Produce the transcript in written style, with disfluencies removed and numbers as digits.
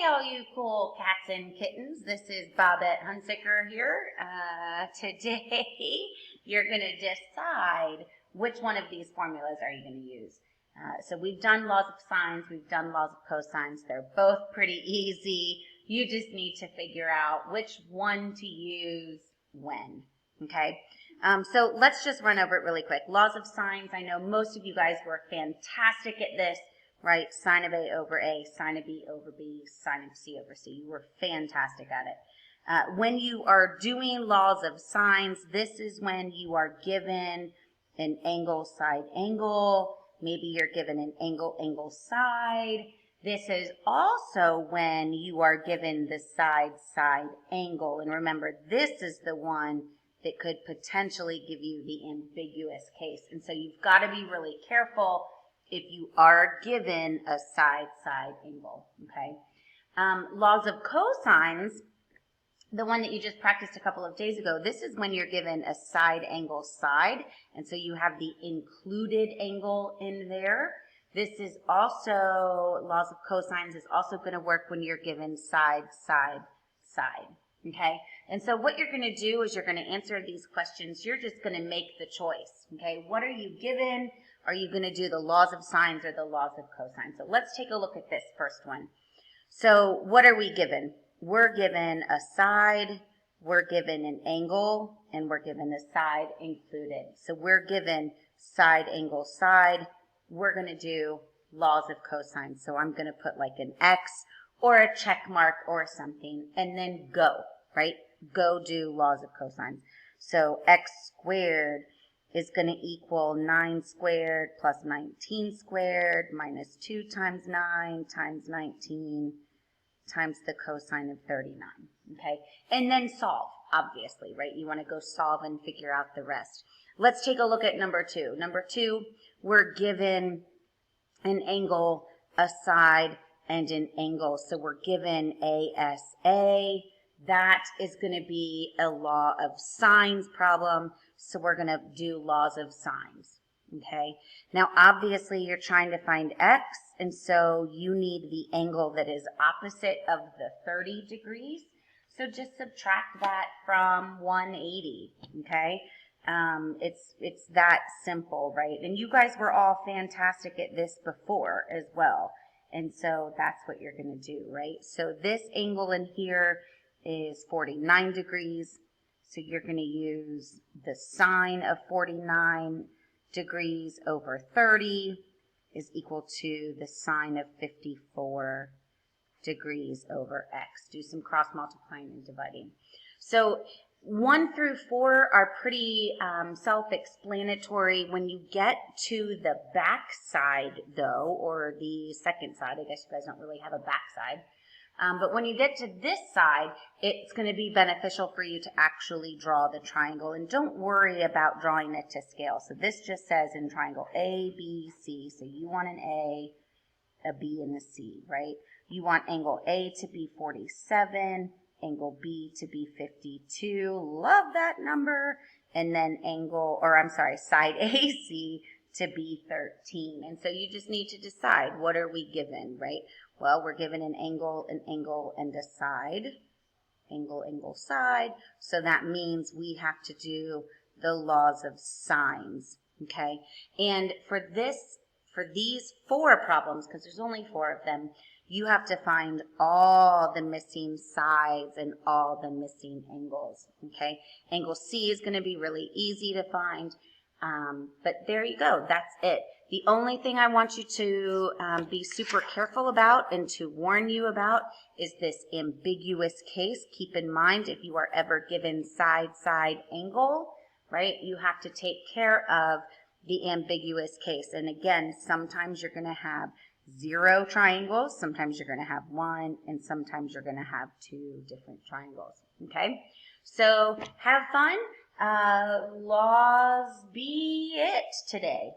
all you cool cats and kittens. This is Bobette Hunsicker here. Today, you're going to decide which one of these formulas are you going to use. So we've done laws of sines, we've done laws of cosines. They're both pretty easy. You just need to figure out which one to use when, okay? So let's just run over it really quick. Laws of sines, I know most of you guys were fantastic at this. Right, sine of A over A, sine of B over B, sine of C over C. You were fantastic at it. When you are doing laws of sines, this is when you are given an angle, side, angle. Maybe you're given an angle, angle, side. This is also when you are given the side, side, angle. And remember, this is the one that could potentially give you the ambiguous case. And so you've got to be really careful if you are given a side angle, okay? Laws of cosines, the one that you just practiced a couple of days ago, this is when you're given a side angle side, and so you have the included angle in there. This is also, laws of cosines is also going to work when you're given side, okay? And so what you're going to do is you're going to answer these questions. You're just going to make the choice, okay? What are you given? Are you going to do the laws of sines or the laws of cosines? So let's take a look at this first one. So what are we given? We're given a side, we're given an angle, and we're given a side included. So we're given side, angle, side. We're going to do laws of cosines. So I'm going to put like an X or a check mark or something, and then go, right? Go do laws of cosines. So X squared is going to equal 9 squared plus 19 squared minus 2 times 9 times 19 times the cosine of 39, okay? And then solve, obviously, right? You want to go solve and figure out the rest. Let's take a look at number 2. Number 2, we're given an angle, a side, and an angle. So we're given ASA. That is going to be a law of sines problem. So we're going to do laws of sines, okay? Now, obviously, you're trying to find X, and so you need the angle that is opposite of the 30 degrees. So just subtract that from 180, okay? It's that simple, right? And you guys were all fantastic at this before as well. And so that's what you're going to do, right? So this angle in here is 49 degrees. So you're going to use the sine of 49 degrees over 30 is equal to the sine of 54 degrees over X. Do some cross multiplying and dividing. So 1 through 4 are pretty self-explanatory. When you get to the back side, though, or the second side, I guess you guys don't really have a back side, but when you get to this side, it's going to be beneficial for you to actually draw the triangle. And don't worry about drawing it to scale. So this just says in triangle A, B, C. So you want an A, a B, and a C, right? You want angle A to be 47, angle B to be 52. Love that number. And then side AC to be 13. And so you just need to decide, what are we given, right? Well, we're given an angle, and a side. Angle, angle, side. So that means we have to do the laws of sines, okay? And for these 4 problems, because there's only 4 of them, you have to find all the missing sides and all the missing angles, okay? Angle C is going to be really easy to find, but there you go. That's it. The only thing I want you to be super careful about and to warn you about is this ambiguous case. Keep in mind, if you are ever given side angle, right, you have to take care of the ambiguous case. And again, sometimes you're going to have 0 triangles, sometimes you're going to have 1, and sometimes you're going to have 2 different triangles, okay? So have fun. Laws be it today.